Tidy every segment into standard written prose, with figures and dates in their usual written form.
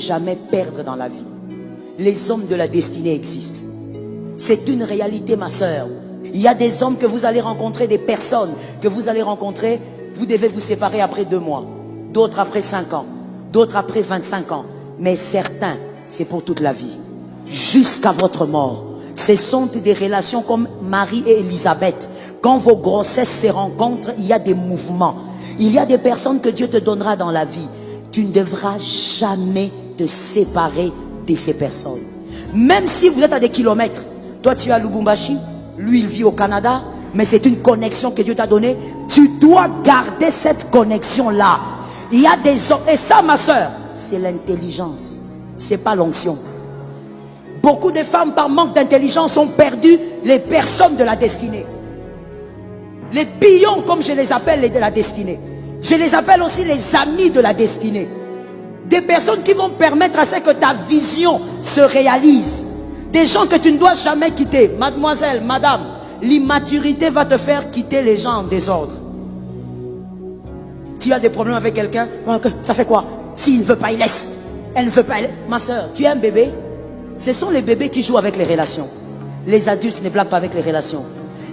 Jamais perdre dans la vie. Les hommes de la destinée existent. C'est une réalité, ma soeur. Il y a des hommes que vous allez rencontrer, des personnes que vous allez rencontrer. Vous devez vous séparer après 2 mois, d'autres après 5 ans, d'autres après 25 ans. Mais certains, c'est pour toute la vie, jusqu'à votre mort. Ce sont des relations comme Marie et Élisabeth. Quand vos grossesses se rencontrent, il y a des mouvements. Il y a des personnes que Dieu te donnera dans la vie. Tu ne devras jamais te séparer de ces personnes. Même si vous êtes à des kilomètres. Toi tu es à Lubumbashi, lui il vit au Canada, mais c'est une connexion que Dieu t'a donnée. Tu dois garder cette connexion-là. Il y a des hommes, et ça ma soeur, c'est l'intelligence, c'est pas l'onction. Beaucoup de femmes par manque d'intelligence ont perdu les personnes de la destinée. Les pions, comme je les appelle, les de la destinée. Je les appelle aussi les amis de la destinée. Des personnes qui vont permettre à ce que ta vision se réalise. Des gens que tu ne dois jamais quitter. Mademoiselle, madame, l'immaturité va te faire quitter les gens en désordre. Tu as des problèmes avec quelqu'un, ça fait quoi? S'il ne veut pas, il laisse. Elle ne veut pas, elle... Ma soeur, tu es un bébé. Ce sont les bébés qui jouent avec les relations. Les adultes ne blaguent pas avec les relations.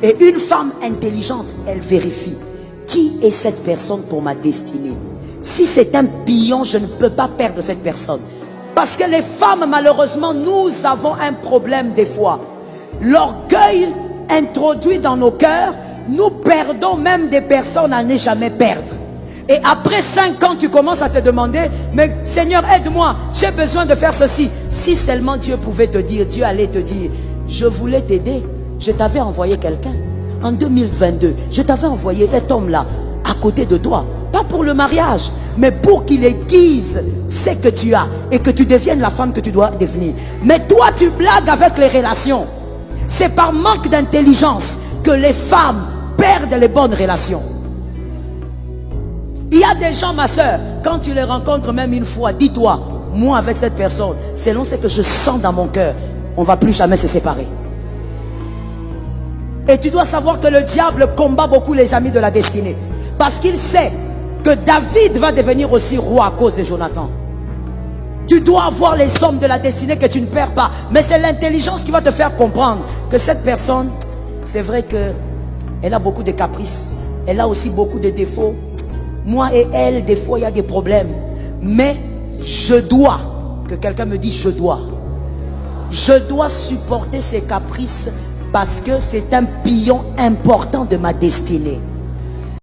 Et une femme intelligente, elle vérifie. Qui est cette personne pour ma destinée? Si c'est un pion, je ne peux pas perdre cette personne. Parce que les femmes, malheureusement, nous avons un problème des fois. L'orgueil introduit dans nos cœurs, nous perdons même des personnes à ne jamais perdre. Et après 5 ans, tu commences à te demander, mais Seigneur, aide-moi, j'ai besoin de faire ceci. Si seulement Dieu pouvait te dire, Dieu allait te dire, je voulais t'aider, je t'avais envoyé quelqu'un. En 2022, je t'avais envoyé cet homme-là à côté de toi. Pas pour le mariage, mais pour qu'il aiguise ce que tu as et que tu deviennes la femme que tu dois devenir. Mais toi, tu blagues avec les relations. C'est par manque d'intelligence que les femmes perdent les bonnes relations. Il y a des gens, ma soeur, quand tu les rencontres même une fois, dis-toi, moi avec cette personne, selon ce que je sens dans mon cœur, on ne va plus jamais se séparer. Et tu dois savoir que le diable combat beaucoup les amis de la destinée. Parce qu'il sait que David va devenir aussi roi à cause de Jonathan. Tu dois avoir les hommes de la destinée que tu ne perds pas. Mais c'est l'intelligence qui va te faire comprendre que cette personne, c'est vrai qu'elle a beaucoup de caprices. Elle a aussi beaucoup de défauts. Moi et elle, des fois, il y a des problèmes. Mais je dois, que quelqu'un me dise je dois supporter ses caprices parce que c'est un pion important de ma destinée.